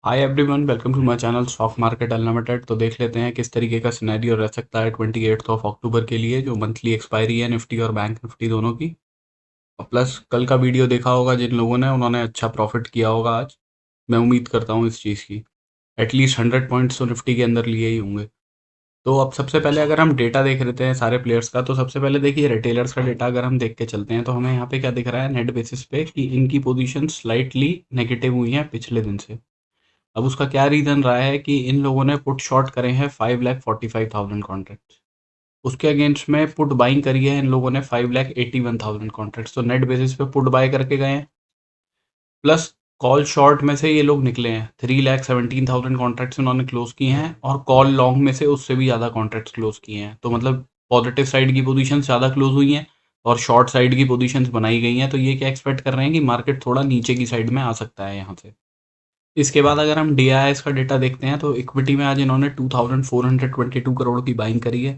Hi everyone, welcome to my channel stock market unlimited. तो देख लेते हैं किस तरीके का सिनेरियो रह सकता है 28 अक्टूबर के लिए, जो मंथली एक्सपायरी है निफ्टी और बैंक निफ्टी दोनों की। और प्लस कल का वीडियो देखा होगा जिन लोगों ने, उन्होंने अच्छा प्रॉफिट किया होगा आज। मैं उम्मीद करता हूँ इस चीज़ की। एटलीस्ट 100 पॉइंट्स तो निफ्टी के अंदर लिए ही होंगे। तो अब सबसे पहले अगर हम डेटा देख लेते हैं सारे प्लेयर्स का, तो सबसे पहले देखिए रिटेलर्स का डेटा अगर हम देख के चलते हैं तो हमें यहाँ पे क्या दिख रहा है नेट बेसिस पे कि इनकी पोजीशन स्लाइटली नेगेटिव हुई है पिछले दिन से। अब उसका क्या रीज़न रहा है कि इन लोगों ने पुट शॉर्ट करे हैं 5,45,000 कॉन्ट्रैक्ट्स। उसके अगेंस्ट में पुट बाइंग करी है इन लोगों ने 5,81,000 कॉन्ट्रैक्ट्स। तो नेट बेसिस पे पुट बाय करके गए हैं। प्लस कॉल शॉर्ट में से ये लोग निकले हैं, 3,17,000 कॉन्ट्रैक्ट्स इन्होंने क्लोज किए हैं, और कॉल लॉन्ग में से उससे भी ज़्यादा कॉन्ट्रैक्ट्स क्लोज किए हैं। तो मतलब पॉजिटिव साइड की पोजीशन ज़्यादा क्लोज हुई हैं और शॉर्ट साइड की पोजीशंस बनाई गई हैं। तो ये क्या एक्सपेक्ट कर रहे हैं कि मार्केट थोड़ा नीचे की साइड में आ सकता है यहाँ से। इसके बाद अगर हम डीआईएस का डेटा देखते हैं तो इक्विटी में आज इन्होंने 2,422 करोड़ की बाइंग करी है।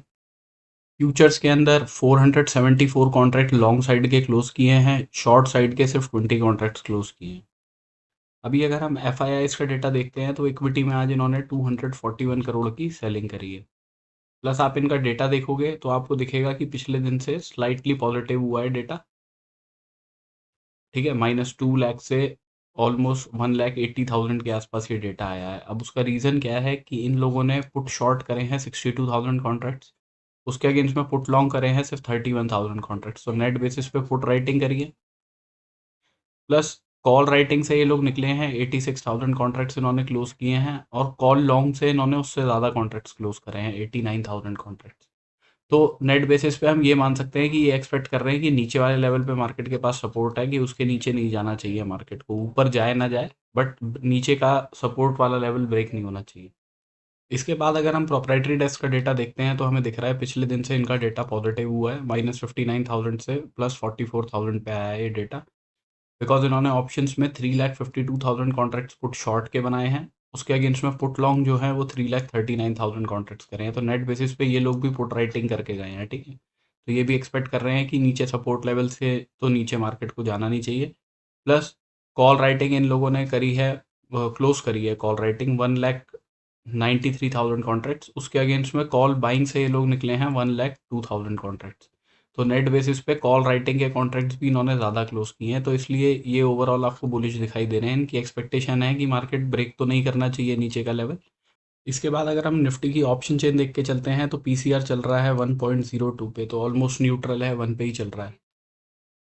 फ्यूचर्स के अंदर 474 कॉन्ट्रैक्ट लॉन्ग साइड के क्लोज किए हैं, शॉर्ट साइड के सिर्फ 20 कॉन्ट्रैक्ट्स क्लोज किए हैं। अभी अगर हम एफ का डेटा देखते हैं तो इक्विटी में आज इन्होंने 241 करोड़ की सेलिंग करी है। प्लस आप इनका डेटा देखोगे तो आपको दिखेगा कि पिछले दिन से स्लाइटली पॉजिटिव हुआ है डेटा। ठीक है, -2 लाख से ऑलमोस्ट 1,80,000 के आसपास ये डेटा आया है। अब उसका रीज़न क्या है कि इन लोगों ने पुट शॉर्ट करे हैं 62,000 कॉन्ट्रैक्ट्स। उसके अगेंस्ट में पुट लॉन्ग करे हैं सिर्फ 31,000 कॉन्ट्रैक्ट्स। तो नेट बेसिस पे पुट राइटिंग करिए, प्लस कॉल राइटिंग से ये लोग निकले हैं 86,000 कॉन्ट्रैक्ट्स इन्होंने क्लोज किए हैं, और कॉल लॉन्ग से इन्होंने उससे ज़्यादा कॉन्ट्रैक्ट्स क्लोज करे हैं, 89,000 कॉन्ट्रैक्ट्स। तो नेट बेसिस पे हम ये मान सकते हैं कि ये एक्सपेक्ट कर रहे हैं कि नीचे वाले लेवल पे मार्केट के पास सपोर्ट है, कि उसके नीचे नहीं जाना चाहिए मार्केट को, ऊपर जाए ना जाए बट नीचे का सपोर्ट वाला लेवल ब्रेक नहीं होना चाहिए। इसके बाद अगर हम प्रोप्राइटरी डेस्क का डेटा देखते हैं तो हमें दिख रहा है पिछले दिन से इनका डेटा पॉजिटिव हुआ है, -59,000 से +44,000 पे आया है ये डेटा। बिकॉज इन्होंने ऑप्शंस में 3,52,000 कॉन्ट्रैक्ट्स पुट शॉर्ट के बनाए हैं। उसके अगेंस्ट में पुट लॉन्ग जो है वो 3,39,000 कॉन्ट्रैक्ट्स करे हैं। तो नेट बेसिस पे ये लोग भी पुट राइटिंग करके गए हैं। ठीक है, तो ये भी एक्सपेक्ट कर रहे हैं कि नीचे सपोर्ट लेवल से तो नीचे मार्केट को जाना नहीं चाहिए। प्लस कॉल राइटिंग इन लोगों ने करी है, क्लोज करी है कॉल राइटिंग 1,93,000 कॉन्ट्रैक्ट्स। उसके अगेंस्ट में कॉल बाइंग से ये लोग निकले हैं 1,02,000 कॉन्ट्रैक्ट्स। तो नेट बेसिस पे कॉल राइटिंग के कॉन्ट्रैक्ट्स भी इन्होंने ज़्यादा क्लोज किए हैं। तो इसलिए ये ओवरऑल आपको बुलिश दिखाई दे रहे हैं। इनकी एक्सपेक्टेशन है कि मार्केट ब्रेक तो नहीं करना चाहिए नीचे का लेवल। इसके बाद अगर हम निफ्टी की ऑप्शन चेन देख के चलते हैं तो पीसीआर चल रहा है 1.02 पे, तो ऑलमोस्ट न्यूट्रल है, 1 पे ही चल रहा है।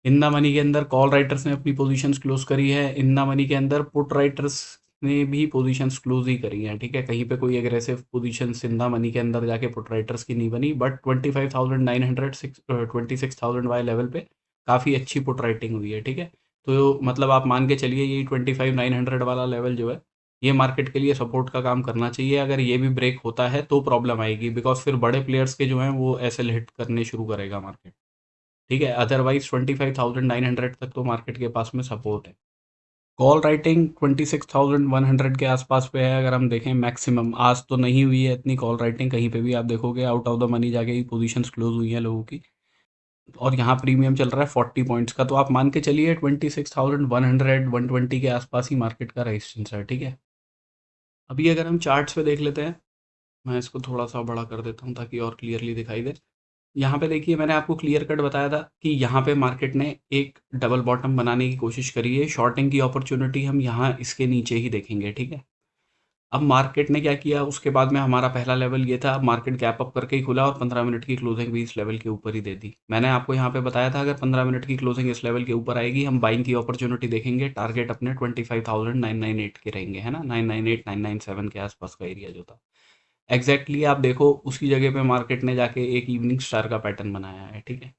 इन द मनी के अंदर कॉल राइटर्स ने अपनी पोजीशंस क्लोज करी है, इन द मनी के अंदर पुट राइटर्स ने भी पोजीशंस क्लोज ही करी हैं। ठीक है, कहीं पे कोई aggressive position in the money के अंदर जाके पुट राइटर्स की नहीं बनी, बट 25,900 26,000 वाले लेवल पे काफ़ी अच्छी पुट राइटिंग हुई है। ठीक है, तो मतलब आप मान के चलिए यही 25,900 वाला लेवल जो है ये मार्केट के लिए सपोर्ट का काम करना चाहिए। अगर ये भी ब्रेक होता है तो प्रॉब्लम आएगी, बिकॉज फिर बड़े प्लेयर्स के जो हैं वो ऐसे हिट करने शुरू करेगा मार्केट। ठीक है, अदरवाइज 25,900 तक तो मार्केट के पास में सपोर्ट है। कॉल राइटिंग 26,100 के आसपास पे है। अगर हम देखें मैक्सिमम आज तो नहीं हुई है इतनी कॉल राइटिंग, कहीं पे भी आप देखोगे आउट ऑफ द मनी जाके ही पोजीशंस क्लोज हुई हैं लोगों की। और यहाँ प्रीमियम चल रहा है 40 पॉइंट्स का, तो आप मान के चलिए 26,100 120 के आसपास ही मार्केट का रेजिस्टेंस है। ठीक है, अभी अगर हम चार्ट्स पे देख लेते हैं, मैं इसको थोड़ा सा बड़ा कर देता हूँ ताकि और क्लियरली दिखाई दे। यहाँ पे देखिए मैंने आपको क्लियर कट बताया था कि यहाँ पे मार्केट ने एक डबल बॉटम बनाने की कोशिश करी है। शॉर्टिंग की अपॉर्चुनिटी हम यहाँ इसके नीचे ही देखेंगे। ठीक है, अब मार्केट ने क्या किया, उसके बाद में हमारा पहला लेवल ये था, मार्केट गैप अप करके ही खुला और 15 मिनट की क्लोजिंग भी इस लेवल के ऊपर ही दे दी। मैंने आपको यहाँ पे बताया था अगर 15 मिनट की क्लोजिंग इस लेवल के ऊपर आएगी हम बाइंग की अपॉर्चुनिटी देखेंगे। टारगेट अपने 25,998 के रहेंगे, है ना, 998 997 के आसपास का एरिया जो था। एग्जैक्टली आप देखो उसी जगह पे मार्केट ने जाके एक इवनिंग स्टार का पैटर्न बनाया है। ठीक है,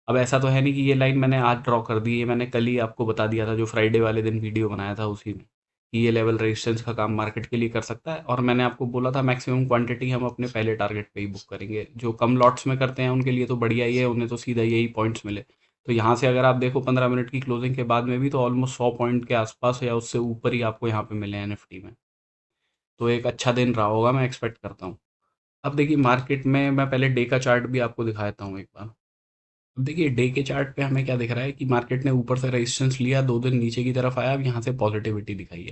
अब ऐसा तो है नहीं कि ये लाइन मैंने आज ड्रॉ कर दी है, मैंने कल ही आपको बता दिया था जो फ्राइडे वाले दिन वीडियो बनाया था उसी में, कि ये लेवल रेजिस्टेंस का काम मार्केट के लिए कर सकता है। और मैंने आपको बोला था मैक्सिमम क्वांटिटी हम अपने पहले टारगेट पे ही बुक करेंगे। जो कम लॉट्स में करते हैं उनके लिए तो बढ़िया ही है, उन्हें तो सीधा यही पॉइंट्स मिले। तो यहाँ से अगर आप देखो 15 मिनट की क्लोजिंग के बाद में भी तो ऑलमोस्ट 100 पॉइंट के आसपास या उससे ऊपर ही आपको यहाँ पे मिले हैं निफ्टी में। तो एक अच्छा दिन रहा होगा, मैं एक्सपेक्ट करता हूँ। अब देखिए मार्केट में मैं पहले डे का चार्ट भी आपको दिखा देता हूँ एक बार। अब देखिए डे के चार्ट पे हमें क्या दिख रहा है कि मार्केट ने ऊपर से रेजिस्टेंस लिया, 2 दिन नीचे की तरफ आया, अब यहाँ से पॉजिटिविटी दिखाई है।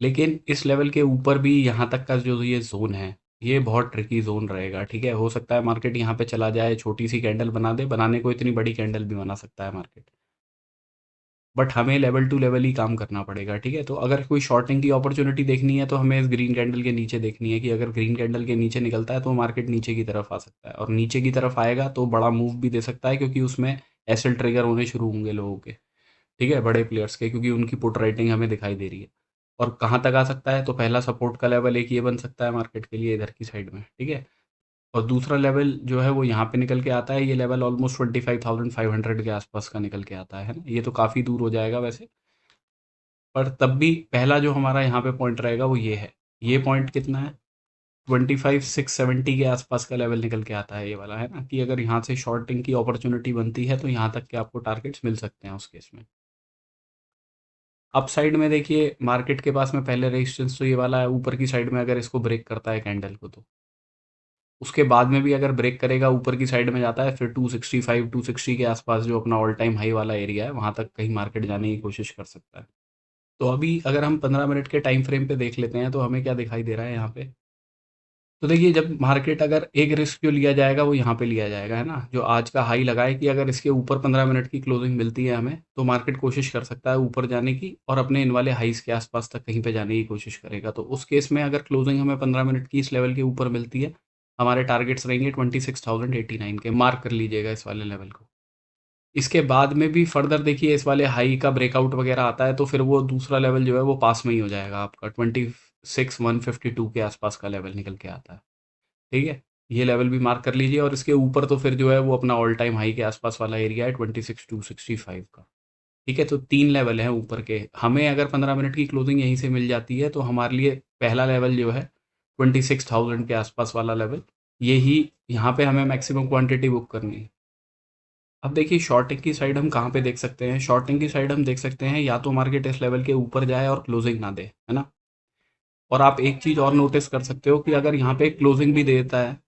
लेकिन इस लेवल के ऊपर भी यहाँ तक का जो ये ज़ोन है, ये बहुत ट्रिकी ज़ोन रहेगा, ठीक है? हो सकता है मार्केट यहाँ पे चला जाए, छोटी-सी कैंडल बना दे, बनाने को इतनी बड़ी कैंडल भी बना सकता है मार्केट। बट हमें लेवल टू लेवल ही काम करना पड़ेगा, ठीक है? तो अगर कोई शॉर्टिंग की अपॉर्च्युनिटी देखनी है तो हमें इस ग्रीन कैंडल के नीचे देखनी है कि अगर ग्रीन कैंडल के नीचे निकलता है तो मार्केट नीचे की तरफ आ सकता है, और नीचे की तरफ आएगा तो बड़ा मूव भी दे सकता है, क्योंकि उसमें एसएल ट्रिगर होने शुरू होंगे लोगों के, ठीक है? बड़े प्लेयर्स के, क्योंकि उनकी पुट राइटिंग हमें दिखाई दे रही है। और कहाँ तक आ सकता है, तो पहला सपोर्ट का लेवल एक ये बन सकता है मार्केट के लिए इधर की साइड में, ठीक है? और दूसरा लेवल जो है वो यहाँ पे निकल के आता है, ये लेवल ऑलमोस्ट 25,500 के आसपास का निकल के आता है ना? ये तो काफ़ी दूर हो जाएगा वैसे, पर तब भी पहला जो हमारा यहाँ पे पॉइंट रहेगा वो ये है। ये पॉइंट कितना है? 25,670 के आसपास का लेवल निकल के आता है ये वाला, है ना? कि अगर यहाँ से शॉर्टिंग की अपॉर्च्युनिटी बनती है तो यहाँ तक के आपको टारगेट्स मिल सकते हैं उस केस में। अप साइड में देखिए मार्केट के पास में पहले रेजिस्टेंस तो ये वाला है, ऊपर की साइड में अगर इसको ब्रेक करता है कैंडल को, तो उसके बाद में भी अगर ब्रेक करेगा ऊपर की साइड में जाता है, फिर 265 260 के आसपास जो अपना ऑल टाइम हाई वाला एरिया है, वहाँ तक कहीं मार्केट जाने की कोशिश कर सकता है। तो अभी अगर हम 15 मिनट के टाइम फ्रेम पे देख लेते हैं तो हमें क्या दिखाई दे रहा है यहाँ पे। तो देखिए जब मार्केट अगर एक रिस्क जो लिया जाएगा वो यहाँ पे लिया जाएगा, है ना? जो आज का हाई लगा है कि अगर इसके ऊपर 15 मिनट की क्लोजिंग मिलती है हमें, तो मार्केट कोशिश कर सकता है ऊपर जाने की, और अपने इन वाले हाईस के आसपास तक कहीं पे जाने की कोशिश करेगा। तो उस केस में अगर क्लोजिंग हमें 15 मिनट की इस लेवल के ऊपर मिलती है, हमारे टारगेट्स रहेंगे 26,089 के, मार्क कर लीजिएगा इस वाले लेवल को। इसके बाद में भी फर्दर देखिए इस वाले हाई का ब्रेकआउट वगैरह आता है तो फिर वो दूसरा लेवल जो है वो पास में ही हो जाएगा आपका, 26,152 के आसपास का लेवल निकल के आता है, ठीक है? ये लेवल भी मार्क कर लीजिए, और इसके ऊपर तो फिर जो है वो अपना ऑल टाइम हाई के आसपास वाला एरिया है 26,265 का, ठीक है? तो 3 लेवल हैं ऊपर के। हमें अगर 15 मिनट की क्लोजिंग यहीं से मिल जाती है तो हमारे लिए पहला लेवल जो है 26,000 के आसपास वाला लेवल, यही यहाँ पे हमें मैक्सिमम क्वांटिटी बुक करनी है। अब देखिए शॉर्टिंग की साइड हम कहाँ पे देख सकते हैं? शॉर्टिंग की साइड हम देख सकते हैं या तो मार्केट इस लेवल के ऊपर जाए और क्लोजिंग ना दे, है ना? और आप एक चीज़ और नोटिस कर सकते हो कि अगर यहाँ पे क्लोजिंग भी दे देता है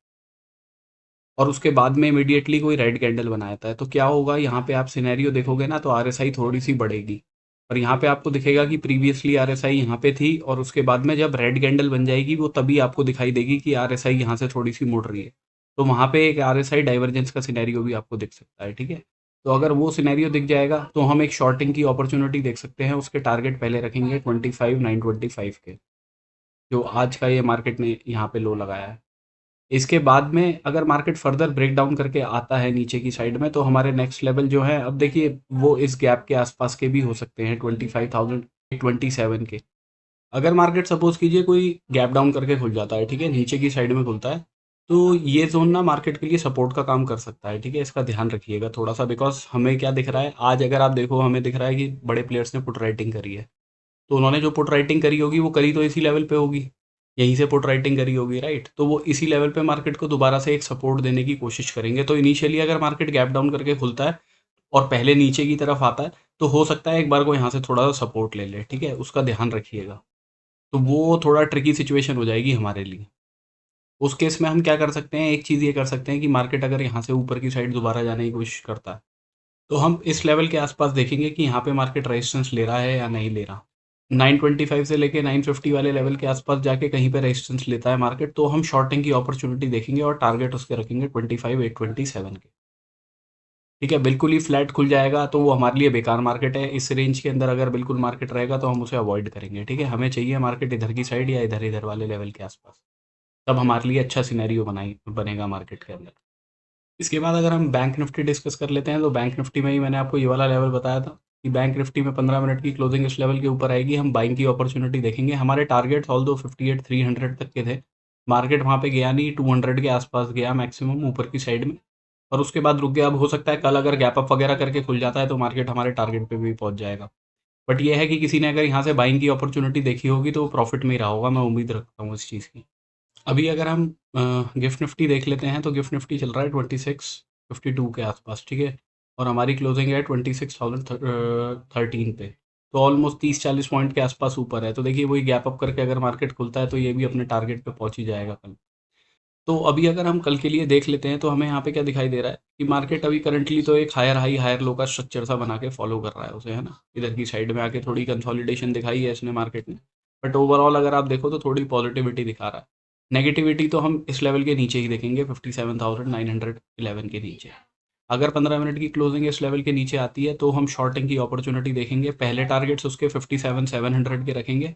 और उसके बाद में इमीडिएटली कोई रेड कैंडल बनाता है, तो क्या होगा? यहाँ पे आप सिनेरियो देखोगे ना तो आरएसआई थोड़ी सी बढ़ेगी, और यहाँ पे आपको दिखेगा कि प्रीवियसली आरएसआई यहाँ पे थी, और उसके बाद में जब रेड कैंडल बन जाएगी वो तभी आपको दिखाई देगी कि आरएसआई यहाँ से थोड़ी सी मुड़ रही है। तो वहाँ पे एक आरएसआई डाइवर्जेंस का सिनेरियो भी आपको दिख सकता है, ठीक है? तो अगर वो सिनेरियो दिख जाएगा तो हम एक शॉर्टिंग की अपॉर्चुनिटी देख सकते हैं। उसके टारगेट पहले रखेंगे 25,925 के, जो आज का ये मार्केट ने यहाँ पे लो लगाया है। इसके बाद में अगर मार्केट फर्दर ब्रेक डाउन करके आता है नीचे की साइड में, तो हमारे नेक्स्ट लेवल जो है, अब देखिए वो इस गैप के आसपास के भी हो सकते हैं, 25,027 के। अगर मार्केट सपोज कीजिए कोई गैप डाउन करके खुल जाता है, ठीक है, नीचे की साइड में खुलता है, तो ये जोन ना मार्केट के लिए सपोर्ट का काम कर सकता है, ठीक है? इसका ध्यान रखिएगा थोड़ा सा, बिकॉज हमें क्या दिख रहा है आज, अगर आप देखो हमें दिख रहा है कि बड़े प्लेयर्स ने पुट राइटिंग करी है, तो उन्होंने जो पुट राइटिंग करी होगी वो करी तो इसी लेवल पे होगी, यहीं से पुट राइटिंग करी होगी, राइट? तो वो इसी लेवल पे मार्केट को दोबारा से एक सपोर्ट देने की कोशिश करेंगे। तो इनिशियली अगर मार्केट गैप डाउन करके खुलता है और पहले नीचे की तरफ आता है, तो हो सकता है एक बार को यहाँ से थोड़ा सा सपोर्ट ले ले, ठीक है? उसका ध्यान रखिएगा। तो वो थोड़ा ट्रिकी सिचुएशन हो जाएगी हमारे लिए। उस केस में हम क्या कर सकते हैं, एक चीज़ ये कर सकते हैं कि मार्केट अगर यहाँ से ऊपर की साइड दोबारा जाने की कोशिश करता है, तो हम इस लेवल के आसपास देखेंगे कि यहाँ पे मार्केट रेजिस्टेंस ले रहा है या नहीं ले रहा। 925 से लेके 950 वाले लेवल के आसपास जाके कहीं पे रेजिस्टेंस लेता है मार्केट, तो हम शॉर्टिंग की अपॉर्चुनिटी देखेंगे और टारगेट उसके रखेंगे 25,827 के, ठीक है? बिल्कुल ही फ्लैट खुल जाएगा तो वो हमारे लिए बेकार मार्केट है। इस रेंज के अंदर अगर बिल्कुल मार्केट रहेगा तो हम उसे अवॉइड करेंगे, ठीक है? हमें चाहिए मार्केट इधर की साइड या इधर इधर वाले लेवल के आसपास, तब हमारे लिए अच्छा सिनेरियो बनाई बनेगा मार्केट के अंदर। इसके बाद अगर हम बैंक निफ्टी डिस्कस कर लेते हैं, तो बैंक निफ्टी में ही मैंने आपको ये वाला लेवल बताया था कि बैंक निफ्टी में 15 मिनट की क्लोजिंग इस लेवल के ऊपर आएगी, हम बाइंग की अपॉर्चुनिटी देखेंगे। हमारे टारगेट्स ऑल दो 58,300 तक के थे, मार्केट वहाँ पे गया नहीं, 200 के आसपास गया मैक्सिमम ऊपर की साइड में, और उसके बाद रुक गया। अब हो सकता है कल अगर गैप अप वगैरह करके खुल जाता है तो मार्केट हमारे टारगेट पे भी पहुंच जाएगा। बट ये है कि किसी ने अगर यहाँ से बाइंग की अपॉर्चुनिटी देखी होगी तो प्रॉफिट में ही रहा होगा, मैं उम्मीद रखता हूँ इस चीज़ की। अभी अगर हम गिफ्ट निफ्टी देख लेते हैं, तो गिफ्ट निफ्टी चल रहा है 2652 के आसपास, ठीक है? और हमारी क्लोजिंग है 26,013 पे, तो ऑलमोस्ट 30-40 पॉइंट के आसपास ऊपर है। तो देखिए वही गैप अप करके अगर मार्केट खुलता है तो ये भी अपने टारगेट पे पहुंच ही जाएगा कल। तो अभी अगर हम कल के लिए देख लेते हैं तो हमें यहाँ पे क्या दिखाई दे रहा है कि मार्केट अभी करंटली तो एक हायर हाई हायर लो का स्ट्रक्चर सा बना के फॉलो कर रहा है उसे, है ना? इधर की साइड में आके थोड़ी कंसोलिडेशन दिखाई है इसने मार्केट ने, बट ओवरऑल अगर आप देखो तो थोड़ी पॉजिटिविटी दिखा रहा है। नेगेटिविटी तो हम इस लेवल के नीचे ही देखेंगे, 57,911 के नीचे। अगर 15 मिनट की क्लोजिंग इस लेवल के नीचे आती है तो हम शॉर्टिंग की अपॉर्चुनिटी देखेंगे। पहले टारगेट्स उसके 57,700 के रखेंगे,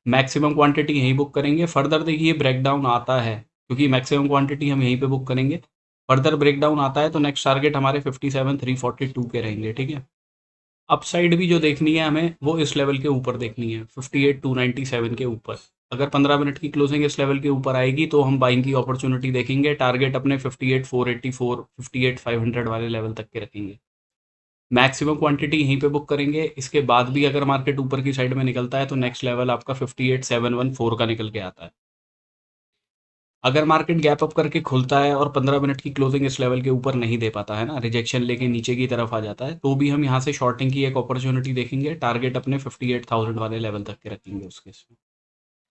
मैक्सिमम क्वांटिटी यहीं बुक करेंगे। फर्दर देखिए ब्रेकडाउन आता है, क्योंकि मैक्सिमम क्वांटिटी हम यहीं पे बुक करेंगे। फर्दर ब्रेकडाउन आता है तो नेक्स्ट टारगेट हमारे 57,342 के रहेंगे, ठीक है। अपसाइड भी जो देखनी है हमें वो इस लेवल के ऊपर देखनी है, 58,297 के ऊपर। अगर 15 मिनट की क्लोजिंग इस लेवल के ऊपर आएगी तो हम बाइंग की अपॉर्चुनिटी देखेंगे। टारगेट अपने 58,484 58,500 वाले लेवल तक के रखेंगे। मैक्सिमम क्वांटिटी यहीं पे बुक करेंगे। इसके बाद भी अगर मार्केट ऊपर की साइड में निकलता है तो नेक्स्ट लेवल आपका 58,714 का निकल के आता है। अगर मार्केट गैप अप करके खुलता है और 15 मिनट की क्लोजिंग इस लेवल के ऊपर नहीं दे पाता है ना, रिजेक्शन लेके नीचे की तरफ आ जाता है, तो भी हम यहाँ से शॉर्टिंग की एक अपॉर्चुनिटी देखेंगे। टारगेट अपने 58,000 वाले लेवल तक के रखेंगे उस केस में।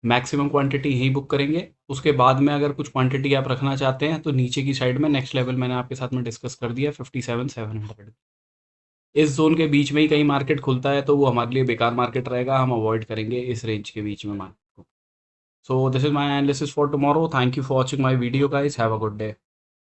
मैक्सिमम क्वांटिटी यहीं बुक करेंगे। उसके बाद में अगर कुछ क्वांटिटी आप रखना चाहते हैं तो नीचे की साइड में नेक्स्ट लेवल मैंने आपके साथ में डिस्कस कर दिया, 57,700। इस जोन के बीच में ही कहीं मार्केट खुलता है तो वो हमारे लिए बेकार मार्केट रहेगा, हम अवॉइड करेंगे इस रेंज के बीच में मार्केट को। So this is my analysis for tomorrow. Thank you for watching my video guys, have a good day.